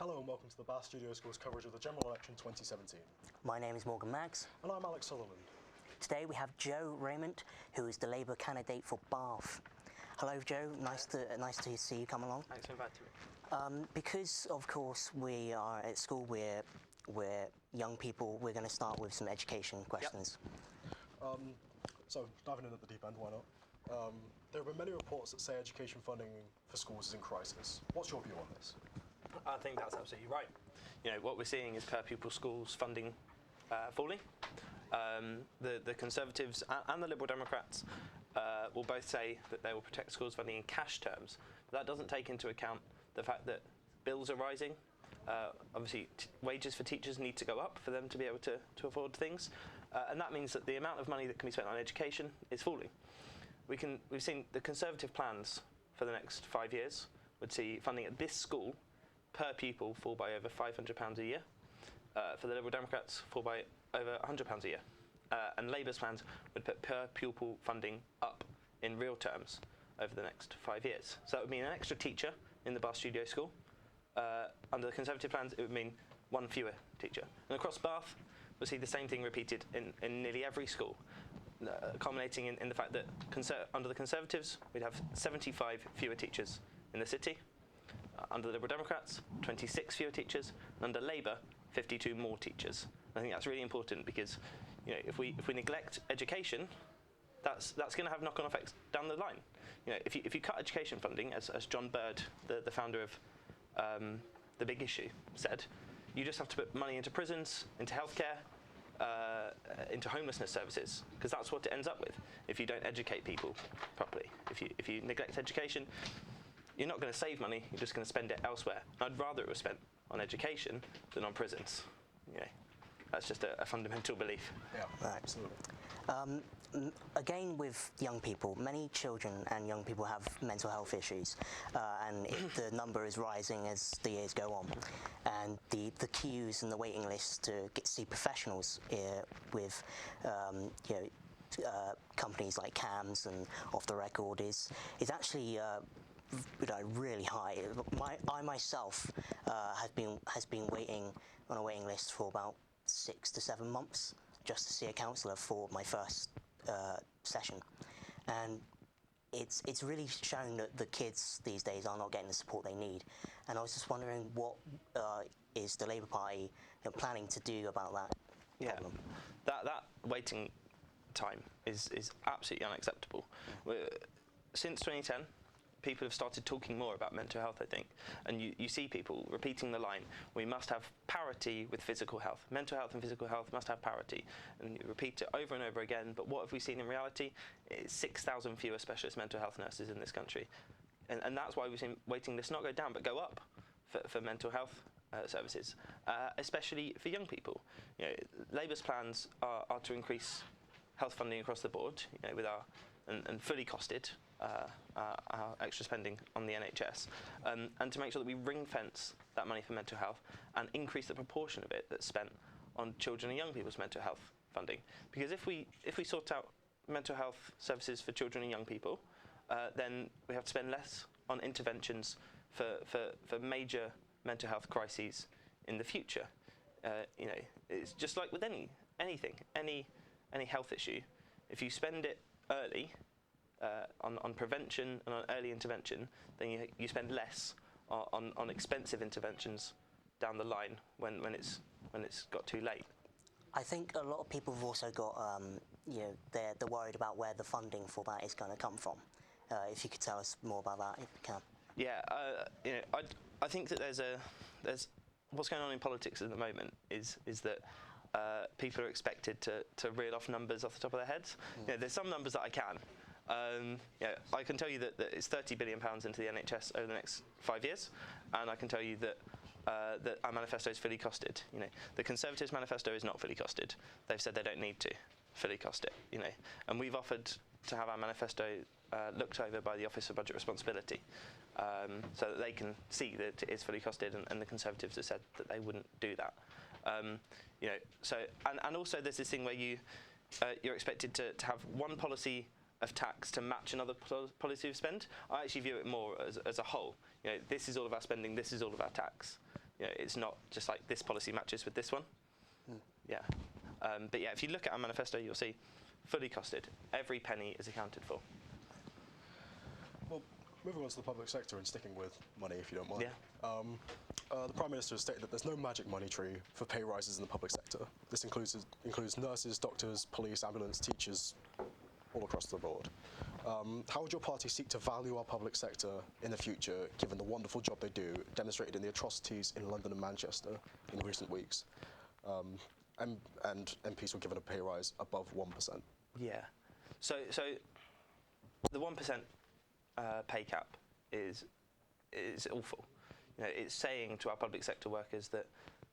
Hello and welcome to the Bath Studio School's coverage of the General Election 2017. My name is Morgan Maggs. And I'm Alex Sutherland. Today we have Joe Rayment, who is the Labour candidate for Bath. Hello Joe, nice to see you come along. Thanks for inviting me. Because of course we are at school, we're young people, we're going to start with some education questions. Yep. So diving in at the deep end, why not? There have been many reports that say education funding for schools is in crisis. What's your view on this? I think that's absolutely right. You know, what we're seeing is per pupil schools funding falling. The Conservatives and the Liberal Democrats will both say that they will protect schools funding in cash terms. But that doesn't take into account the fact that bills are rising. Obviously, wages for teachers need to go up for them to be able to afford things. And that means that the amount of money that can be spent on education is falling. We've seen the Conservative plans for the next 5 years would see funding at this school per pupil fall by over £500 a year. For the Liberal Democrats, fall by over £100 a year. And Labour's plans would put per pupil funding up in real terms over the next 5 years. So that would mean an extra teacher in the Bath Studio School. Under the Conservative plans, it would mean one fewer teacher. And across Bath, we'll see the same thing repeated in nearly every school, culminating in the fact that under the Conservatives, we'd have 75 fewer teachers in the city. Under the Liberal Democrats, 26 fewer teachers, and under Labour, 52 more teachers. I think that's really important because, you know, if we neglect education, that's going to have knock-on effects down the line. You know, if you cut education funding, as John Bird, the founder of The Big Issue, said, you just have to put money into prisons, into healthcare, into homelessness services, because that's what it ends up with if you don't educate people properly. If you neglect education, you're not going to save money, you're just going to spend it elsewhere. I'd rather it was spent on education than on prisons. You know, that's just a fundamental belief. Yeah, right. Absolutely. Again, with young people, many children and young people have mental health issues, and the number is rising as the years go on. And the queues and the waiting lists to see professionals with companies like CAMS and Off the Record is actually really high. I myself has been waiting on a waiting list for about 6 to 7 months just to see a counsellor for my first session, and it's really shown that the kids these days are not getting the support they need. And I was just wondering, what is the Labour Party planning to do about that problem? That waiting time is absolutely unacceptable. Since 2010, people have started talking more about mental health, I think, and you see people repeating the line, we must have parity with physical health. Mental health and physical health must have parity, and you repeat it over and over again. But what have we seen in reality? It's 6,000 fewer specialist mental health nurses in this country, and that's why we've seen waiting lists not go down but go up for mental health services, especially for young people. You know, Labour's plans are to increase health funding across the board, you know, with our and fully costed our extra spending on the NHS, and to make sure that we ring-fence that money for mental health and increase the proportion of it that's spent on children and young people's mental health funding. Because if we sort out mental health services for children and young people, then we have to spend less on interventions for major mental health crises in the future. You know, it's just like with anything, any health issue. If you spend it early on prevention and on early intervention, then you spend less on expensive interventions down the line when it's got too late. I think a lot of people have also got they're worried about where the funding for that is going to come from. If you could tell us more about that, if you can. Yeah, you know, I think that there's what's going on in politics at the moment is that people are expected to reel off numbers off the top of their heads. You know, there's some numbers that I can. Yeah, I can tell you that it's £30 billion into the NHS over the next 5 years, and I can tell you that our manifesto is fully costed. You know, the Conservatives' manifesto is not fully costed. They've said they don't need to fully cost it. You know, and we've offered to have our manifesto looked over by the Office for Budget Responsibility, so that they can see that it is fully costed, and the Conservatives have said that they wouldn't do that. You know, so and also there's this thing where you're expected to have one policy of tax to match another policy of spend. I actually view it more as a whole. You know, this is all of our spending, this is all of our tax. it's not just like this policy matches with this one. Yeah. But yeah, if you look at our manifesto, you'll see fully costed. Every penny is accounted for. Well, moving on to the public sector and sticking with money, if you don't mind. Yeah. The Prime Minister has stated that there's no magic money tree for pay rises in the public sector. This includes nurses, doctors, police, ambulance, teachers, all across the board. How would your party seek to value our public sector in the future, given the wonderful job they do, demonstrated in the atrocities in London and Manchester in recent weeks? And MPs were given a pay rise above 1%. Yeah. So the 1% pay cap is awful. It's saying to our public sector workers that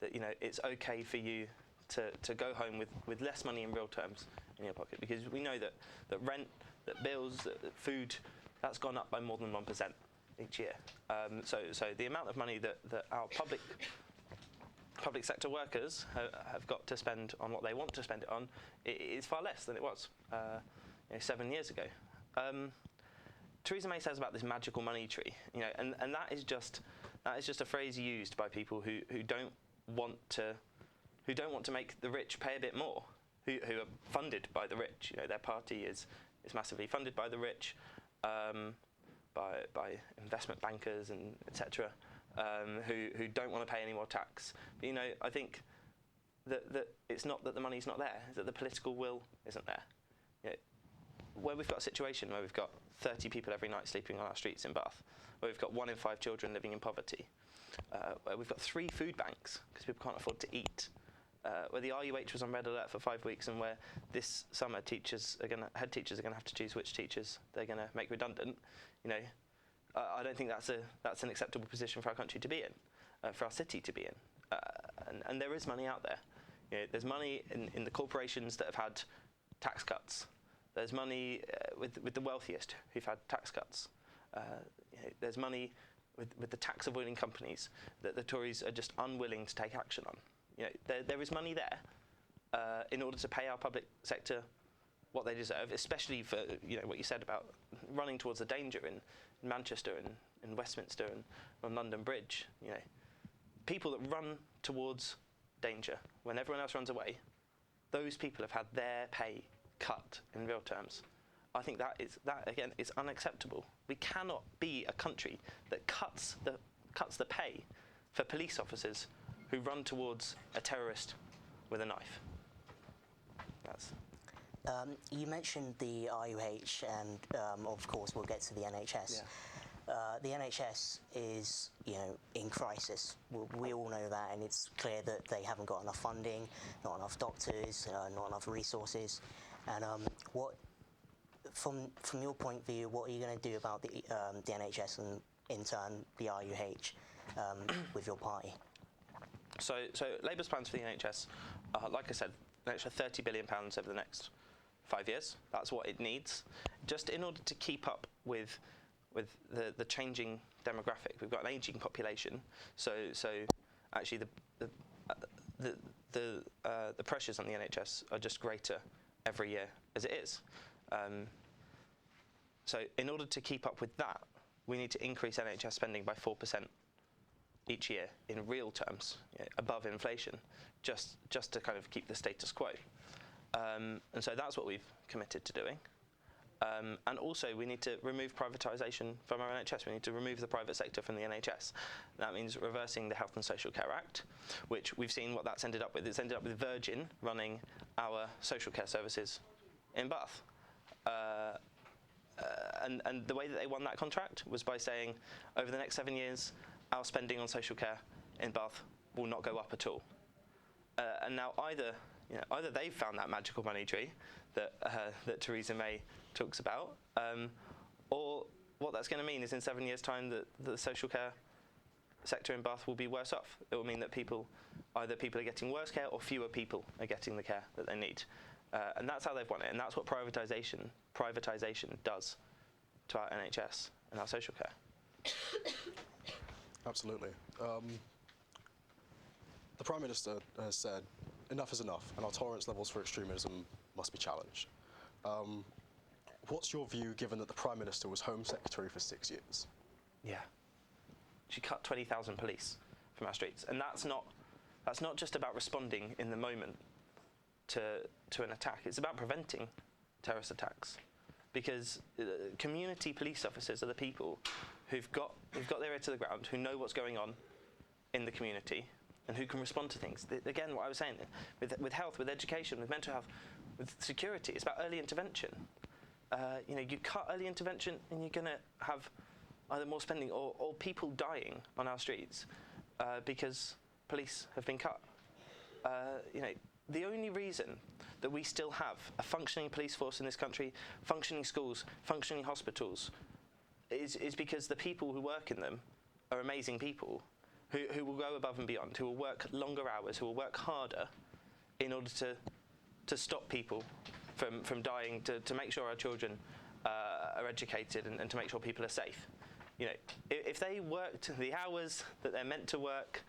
it's okay for you to go home with less money in real terms in your pocket, because we know that rent, that bills, that food, that's gone up by more than 1% each year. So the amount of money that our public sector workers have got to spend on what they want to spend it on is far less than it was 7 years ago. Theresa May says about this magical money tree, and that is just a phrase used by people who don't want to make the rich pay a bit more, who are funded by the rich. Their party is massively funded by the rich, by investment bankers and etc. Who don't want to pay any more tax. But I think that it's not that the money's not there, it's that the political will isn't there. Where we've got a situation where we've got 30 people every night sleeping on our streets in Bath, where we've got 1 in 5 children living in poverty, where we've got 3 food banks because people can't afford to eat, where the RUH was on red alert for 5 weeks, and where this summer head teachers are going to have to choose which teachers they're going to make redundant. I don't think that's an acceptable position for our country to be in, for our city to be in. And there is money out there. There's money in the corporations that have had tax cuts. There's money with the wealthiest who've had tax cuts. There's money with the tax avoiding companies that the Tories are just unwilling to take action on. There is money there in order to pay our public sector what they deserve, especially for what you said about running towards the danger in Manchester and in Westminster and on London Bridge. People that run towards danger when everyone else runs away, those people have had their pay cut in real terms. I think that again is unacceptable. We cannot be a country that cuts the pay for police officers who run towards a terrorist with a knife. You mentioned the RUH, and of course we'll get to the NHS. Yeah. The NHS is, in crisis. We all know that, and it's clear that they haven't got enough funding, not enough doctors, not enough resources. And from your point of view, what are you going to do about the NHS and in turn the RUH with your party? So Labour's plans for the NHS, like I said, an extra £30 billion over the next 5 years. That's what it needs, just in order to keep up with the changing demographic. We've got an ageing population, so actually the pressures on the NHS are just greater every year as it is. So in order to keep up with that, we need to increase NHS spending by 4% each year in real terms, above inflation, just to kind of keep the status quo. And so that's what we've committed to doing. And also we need to remove privatisation from our NHS. We need to remove the private sector from the NHS. That means reversing the Health and Social Care Act, which we've seen what that's ended up with. It's ended up with Virgin running our social care services in Bath. And the way that they won that contract was by saying, over the next 7 years, our spending on social care in Bath will not go up at all. And now either they've found that magical money tree that Theresa May talks about, or what that's going to mean is in 7 years' time that the social care sector in Bath will be worse off. It will mean that either people are getting worse care or fewer people are getting the care that they need. And that's how they've won it, and that's what privatisation does to our NHS and our social care. Absolutely. The Prime Minister has said enough is enough, and our tolerance levels for extremism must be challenged. What's your view, given that the Prime Minister was Home Secretary for 6 years? Yeah. She cut 20,000 police from our streets, and that's not just about responding in the moment to an attack. It's about preventing terrorist attacks, because community police officers are the people who've got their ear to the ground, who know what's going on in the community, and who can respond to things. Again, what I was saying, with health, with education, with mental health, with security, it's about early intervention. You cut early intervention, and you're going to have either more spending or people dying on our streets because police have been cut. The only reason that we still have a functioning police force in this country, functioning schools, functioning hospitals, is because the people who work in them are amazing people who will go above and beyond, who will work longer hours, who will work harder in order to stop people from dying, to make sure our children are educated, and to make sure people are safe. If they worked the hours that they're meant to work,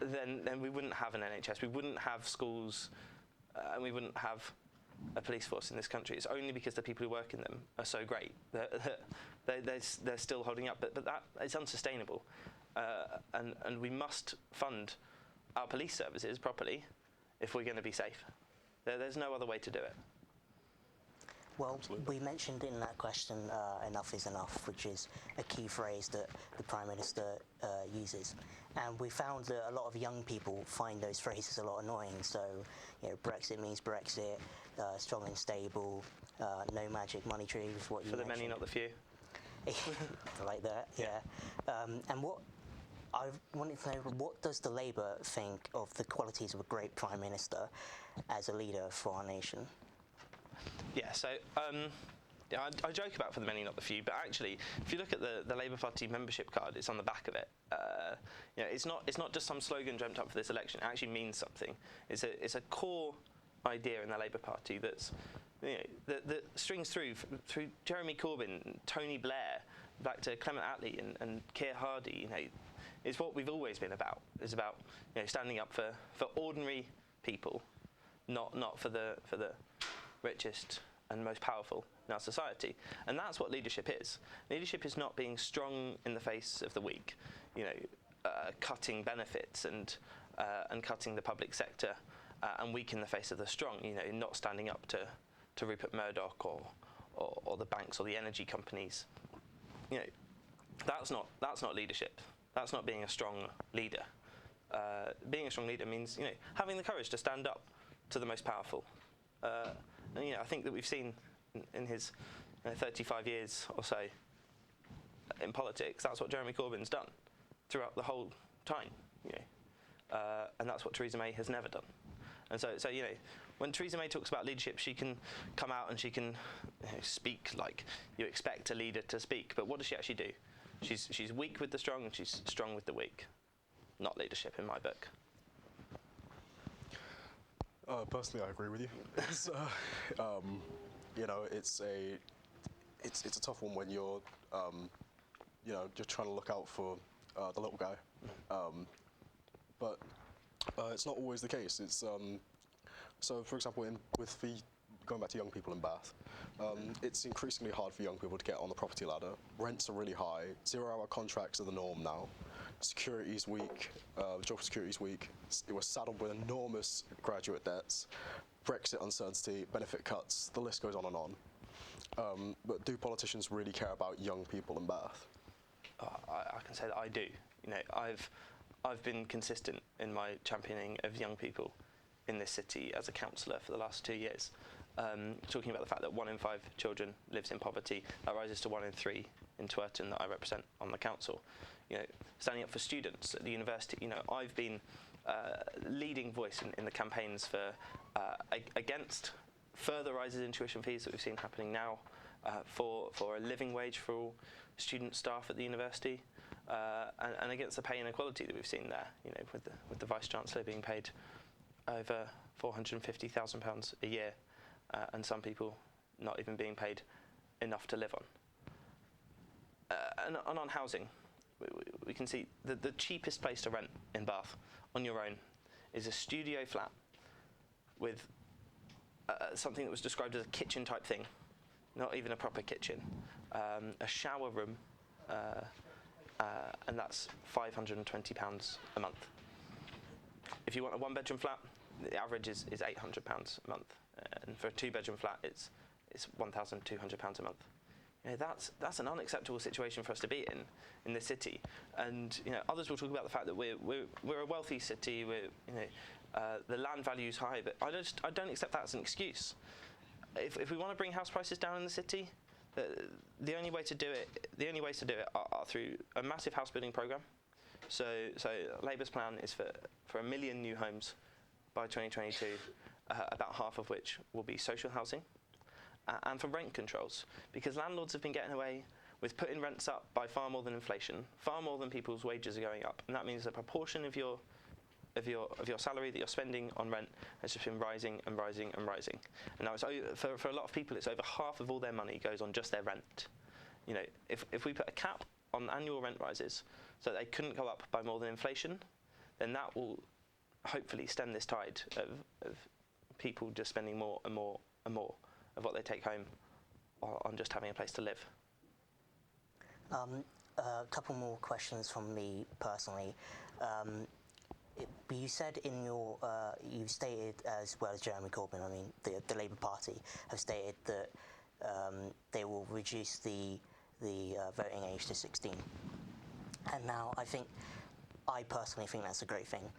then we wouldn't have an NHS, we wouldn't have schools, and we wouldn't have a police force in this country. It's only because the people who work in them are so great that they're still holding up. But that is unsustainable, and we must fund our police services properly if we're going to be safe. There's no other way to do it. Well, Absolutely. we mentioned in that question, enough is enough, which is a key phrase that the Prime Minister uses. And we found that a lot of young people find those phrases a lot annoying. So, Brexit means Brexit, strong and stable, no magic money tree was what you For the mentioned. many, not the few. Like that, yeah. And what I wanted to know, what does the Labour think of the qualities of a great Prime Minister as a leader for our nation? Yeah, so I joke about for the many, not the few, but actually, if you look at the Labour Party membership card, it's on the back of it. It's not just some slogan dreamt up for this election. It actually means something. It's a core idea in the Labour Party that strings through Jeremy Corbyn, Tony Blair, back to Clement Attlee and Keir Hardie. Is what we've always been about. It's about standing up for ordinary people, not for the richest and most powerful in our society. And that's what leadership is. Leadership is not being strong in the face of the weak, cutting benefits and cutting the public sector and weak in the face of the strong, not standing up to Rupert Murdoch or the banks or the energy companies. That's not leadership. That's not being a strong leader. Being a strong leader means having the courage to stand up to the most powerful. And, I think that we've seen in his 35 years or so in politics, that's what Jeremy Corbyn's done throughout the whole time. And that's what Theresa May has never done. And so when Theresa May talks about leadership, she can come out and she can speak like you expect a leader to speak. But what does she actually do? She's weak with the strong and she's strong with the weak. Not leadership in my book. Personally, I agree with you. It's, it's a tough one when you're, just trying to look out for the little guy. But it's not always the case. It's so, for example, going back to young people in Bath, it's increasingly hard for young people to get on the property ladder. Rents are really high. 0-hour contracts are the norm now. Security's weak. Job security's weak. It was saddled with enormous graduate debts, Brexit uncertainty, benefit cuts. The list goes on and on. But do politicians really care about young people in Bath? I can say that I do. I've been consistent in my championing of young people in this city as a councillor for the last 2 years. Talking about the fact that 1 in 5 children lives in poverty, that rises to 1 in 3 in Twerton that I represent on the council. Standing up for students at the university. I've been leading voice in the campaigns for against further rises in tuition fees that we've seen happening now, for a living wage for all student staff at the university, and against the pay inequality that we've seen there. With the Vice Chancellor being paid over £450,000 a year, and some people not even being paid enough to live on. And on housing, we can see the cheapest place to rent in Bath on your own is a studio flat with something that was described as a kitchen type thing, not even a proper kitchen, a shower room, and that's £520 a month. If you want a one-bedroom flat, the average is £800 a month, and for a two-bedroom flat, it's £1,200 a month. You know, that's an unacceptable situation for us to be in this city. And you know, others will talk about the fact that we're a wealthy city. The land value is high, but I don't accept that as an excuse. If we want to bring house prices down in the city, the only way to do it are through a massive house building program. So Labour's plan is for 1 million new homes by 2022, about half of which will be social housing, and for rent controls, because landlords have been getting away with putting rents up by far more than inflation, far more than people's wages are going up, and that means the proportion of your salary that you're spending on rent has just been rising and rising and rising. And now for a lot of people, it's over half of all their money goes on just their rent. You know, if we put a cap on annual rent rises so that they couldn't go up by more than inflation, then that will hopefully stem this tide of people just spending more and more and more of what they take home on just having a place to live. A couple more questions from me personally. You said in your, you've stated, as well as Jeremy Corbyn, I mean, the Labour Party have stated that they will reduce the voting age to 16. And now I personally think that's a great thing.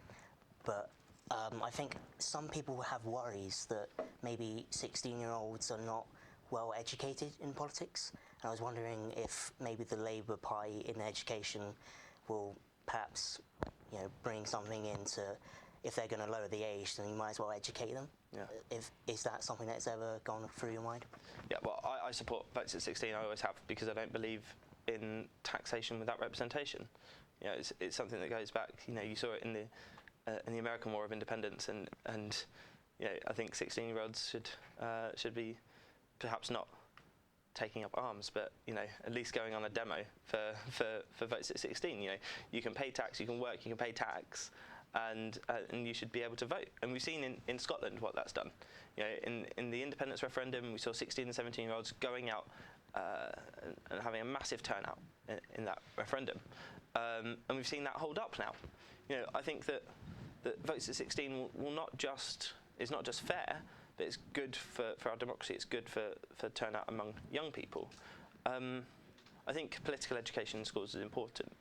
But I think some people have worries that maybe 16-year-olds are not well educated in politics. And I was wondering if maybe the Labour Party in education will perhaps, you know, bring something into, if they're going to lower the age, then you might as well educate them. Yeah. Is that something that's ever gone through your mind? Yeah, well, I support votes at 16. I always have, because I don't believe in taxation without representation. You know, it's something that goes back. You know, you saw it in the American War of Independence, and you know, I think 16-year-olds should be perhaps not taking up arms, but you know, at least going on a demo for votes at 16. You know, you can pay tax, you can work, you can pay tax, and you should be able to vote. And we've seen in Scotland what that's done. You know, in the independence referendum, we saw 16 and 17-year-olds going out and having a massive turnout in that referendum, and we've seen that hold up now. You know, I think that votes at 16 is not just fair, but it's good for our democracy. It's good for turnout among young people. I think political education in schools is important.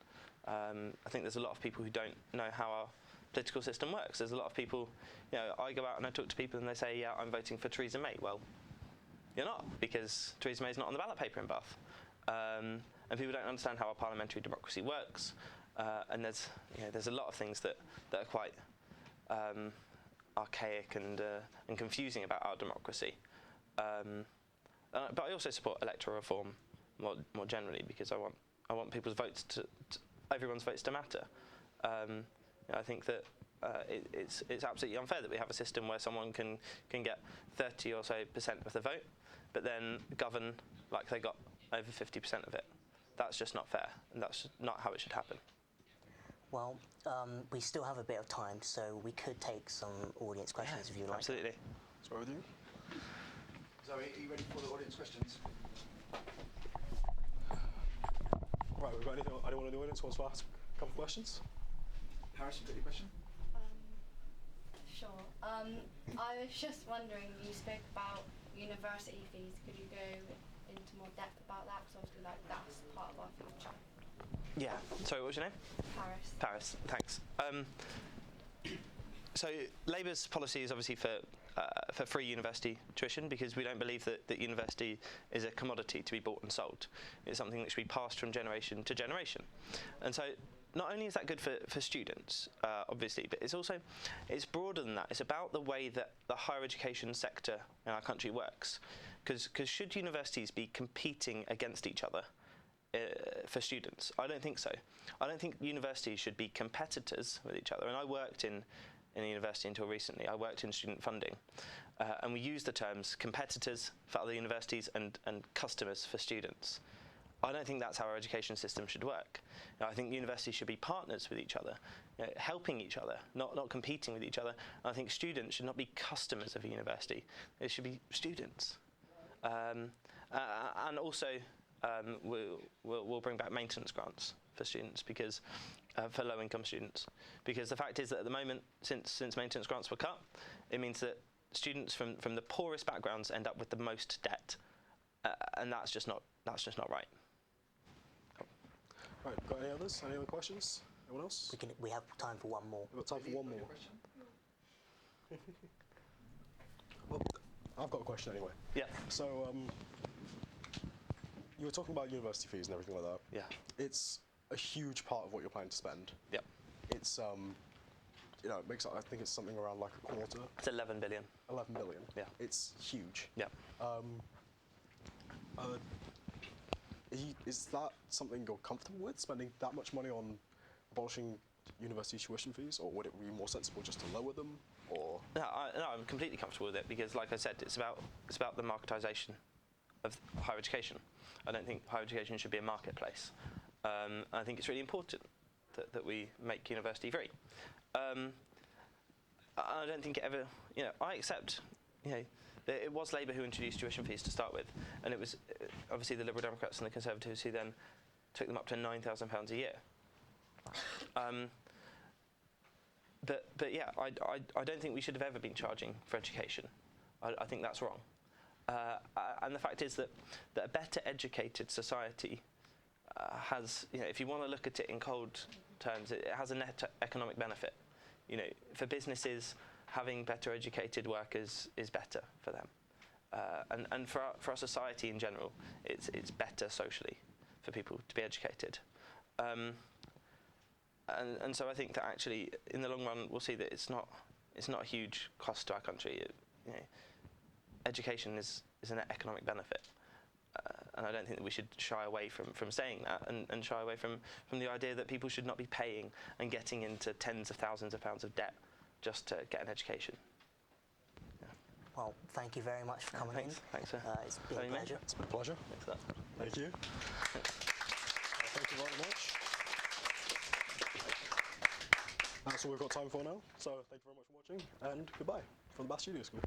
I think there's a lot of people who don't know how our political system works. There's a lot of people, you know, I go out and I talk to people and they say, yeah, I'm voting for Theresa May. Well, you're not, because Theresa May's not on the ballot paper in Bath. And people don't understand how our parliamentary democracy works. And there's a lot of things that are quite archaic and confusing about our democracy. But I also support electoral reform more generally, because I want people's votes everyone's votes to matter. I think that it's absolutely unfair that we have a system where someone can get 30 or so % of the vote, but then govern like they got over 50% of it. That's just not fair, and that's not how it should happen. Well, we still have a bit of time, so we could take some audience questions if you like. Absolutely. Sorry with you. Zoe, are you ready for the audience questions? Right, we've got anyone in the audience who wants to ask a couple of questions? Paris, you got your question? Sure. I was just wondering, you spoke about university fees. Could you go into more depth about that? Because obviously, like, that's part of our future. Yeah. Sorry, what was your name? Paris. Paris. Thanks. So Labour's policy is obviously for free university tuition, because we don't believe that university is a commodity to be bought and sold. It's something that should be passed from generation to generation. And so not only is that good for students, obviously, but it's broader than that. It's about the way that the higher education sector in our country works. Because should universities be competing against each other for students? I don't think so. I don't think universities should be competitors with each other. And I worked in a university until recently. I worked in student funding. And we use the terms competitors for other universities and customers for students. I don't think that's how our education system should work. I think universities should be partners with each other, helping each other, not competing with each other. And I think students should not be customers of a university. They should be students. And also, we'll bring back maintenance grants for students because for low-income students, because the fact is that at the moment, since maintenance grants were cut, it means that students from the poorest backgrounds end up with the most debt, and that's just not right. Right, got any others? Any other questions? Anyone else? We have time for one more. We've got time for one more. Question? Well, I've got a question anyway. Yeah. So, you were talking about university fees and everything like that. Yeah. It's a huge part of what you're planning to spend. Yeah. It's, you know, it makes, I think it's something around like a quarter. It's 11 billion. 11 billion. Yeah. It's huge. Yeah. Is that something you're comfortable with, spending that much money on abolishing university tuition fees, or would it be more sensible just to lower them, or? No, I'm completely comfortable with it because, like I said, it's about the marketisation of higher education. I don't think higher education should be a marketplace. I think it's really important that we make university free. I don't think it ever, I accept, it was Labour who introduced tuition fees to start with, and it was obviously the Liberal Democrats and the Conservatives who then took them up to £9,000 a year. But yeah, I don't think we should have ever been charging for education. I think that's wrong. And the fact is that a better educated society has, if you want to look at it in cold terms, it has a net economic benefit. For businesses, having better educated workers is better for them. And for our society in general, it's better socially for people to be educated. And so I think that actually, in the long run, we'll see that it's not a huge cost to our country. Education is an economic benefit, and I don't think that we should shy away from saying that, and shy away from the idea that people should not be paying and getting into tens of thousands of pounds of debt just to get an education. Yeah. Well, thank you very much for coming in. Thanks, sir. It's been a pleasure. It's been a pleasure. Thanks for that. Thank you. Thank you very much. That's all we've got time for now. So thank you very much for watching, and goodbye from the Bath Studio School.